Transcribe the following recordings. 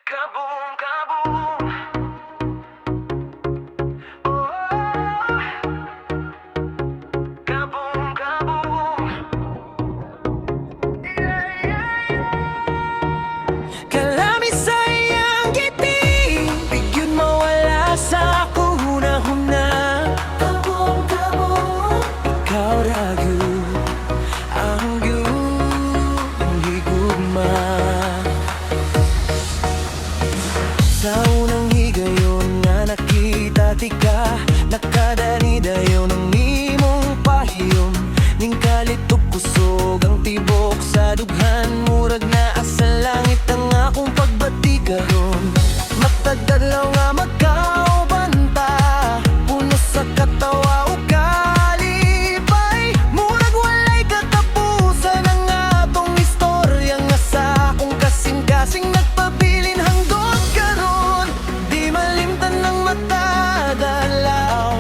Kaboom, kaboom. Oh, kaboom, kaboom. Yeah, yeah, yeah. Kalamis ay ang ngiti, bigyan mawala sa kunahuna. Kaboom, kaboom. Ikaw ragu, ang gulong higugma. Sa unang higayon nga nakita tika, nakadani-dayon ang imong pahiyom. Ning kalitog kusog ang tibok sa dughan, murag na asa langit ang akong pagbati karon. Matagdalaw nga magkaubanta, puno sa katawa ug kalipay. Murag walay katapusan ang atong istorya nga sa akong kasing-kasing nagpabilin hanggang karon. Di malimtan ng mata dalaw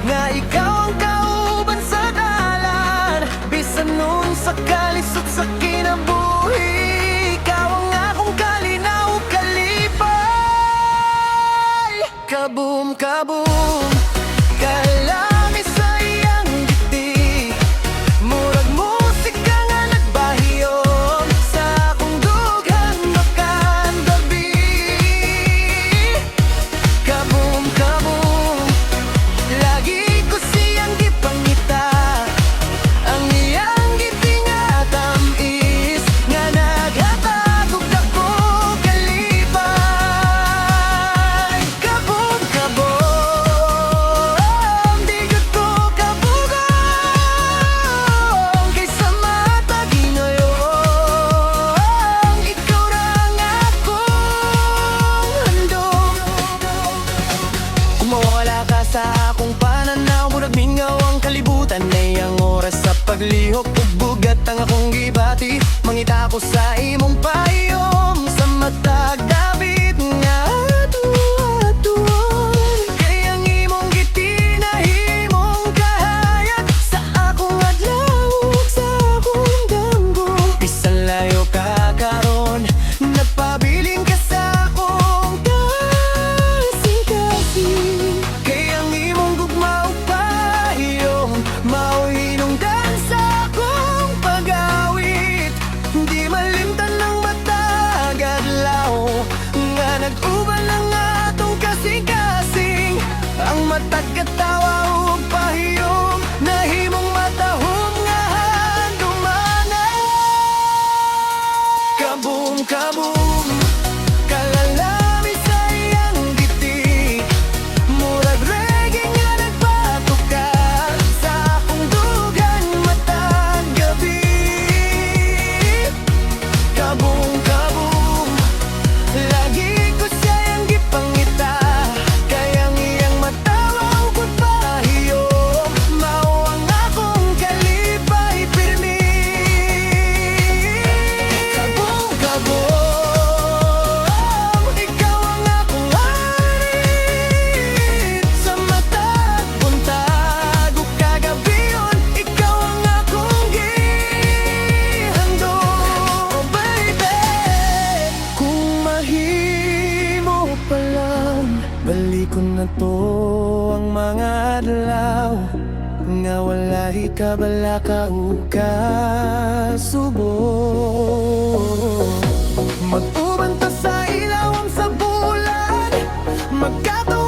nga ikaw ang kauban sa dalan. Bisan nun sa kalisod sa kinabuhi, ikaw ang akong kalinaw ug kalipay. Kaboom, kaboom. Kalamis sa iyang ngiti, murag musika nga nagbahiyom sa akong dughan makan gabi. Kaboom, kaboom. Lagi ko siyang gipangita, ang iyang ngiti nga tamis, nga naghatag og dako kalipay. Kaboom, kaboom. Di gyud ko kabugong kaysa matagi ngayon. Ikaw ra ang akong handog. Kung mawala ka sa akong pananaw, murag mingaw ang kalibutan. Nay ang oras sa paglihok ug bugat ang akong gibati. Mangita ko sa imong payom, sa matag David nga atuon. Kay ang imong ngiti na himong kahayag sa akong adlaw ug sa akong damgo. Bisan layo ka karon, nagpabiling ka sa akong kasing-kasing. Kay ang imong gugma ug pahiyom, mao'y hinungdan sa akong pag-awit. Di malimtan ng matag adlaw nga nag-uban ang atong kasing-kasing. Ang matag katawa ug pahiyom, nahimong matahom nga handumanan. Kaboom, kaboom. Kalalamis sa iyang ngiti, murag reggae nga nagpatukan sa akong dughan matag gabi. Kaboom, kaboom. Lagi ko siyang gipangita, kaya ang iyang matawa ug pahiyom, mao ang akong kalipay pirmi. Kaboom, kaboom. Ikaw ang akong harit sa matag buntag ug kagabiyon. Ikaw ang akong gihandog, oh baby. Kung mahimo pa lang, balikon na to ang mga adlaw nga walay kabalaka ug kasubo. Mag-uban ta sa ilawom sa bulan, magkato